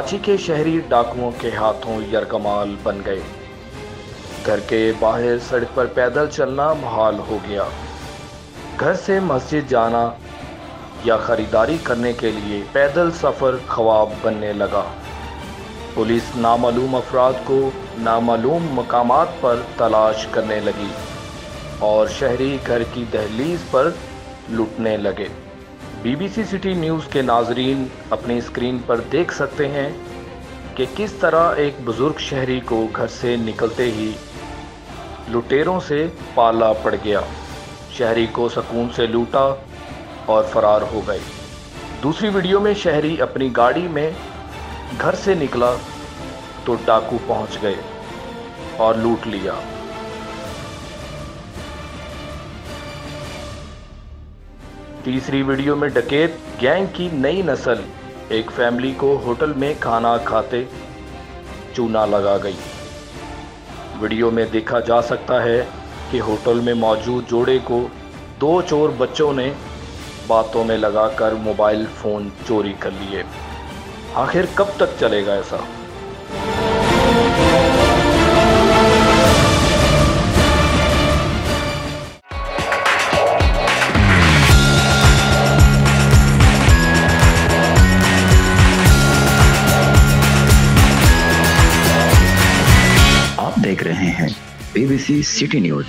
कराची के शहरी डाकुओं के हाथों यरगमाल बन गए। घर के बाहर सड़क पर पैदल चलना मुहाल हो गया। घर से मस्जिद जाना या खरीदारी करने के लिए पैदल सफ़र ख्वाब बनने लगा। पुलिस नामालूम अफराद को नामालूम मकामात पर तलाश करने लगी और शहरी घर की दहलीज पर लुटने लगे। BBC सिटी न्यूज़ के नाजरीन अपनी स्क्रीन पर देख सकते हैं कि किस तरह एक बुजुर्ग शहरी को घर से निकलते ही लुटेरों से पाला पड़ गया। शहरी को सुकून से लूटा और फरार हो गए। दूसरी वीडियो में शहरी अपनी गाड़ी में घर से निकला तो डाकू पहुंच गए और लूट लिया। तीसरी वीडियो में डकैत गैंग की नई नस्ल एक फैमिली को होटल में खाना खाते चूना लगा गई। वीडियो में देखा जा सकता है कि होटल में मौजूद जोड़े को दो चोर बच्चों ने बातों में लगाकर मोबाइल फ़ोन चोरी कर लिए। आखिर कब तक चलेगा ऐसा? आप देख रहे हैं BBC सिटी न्यूज़।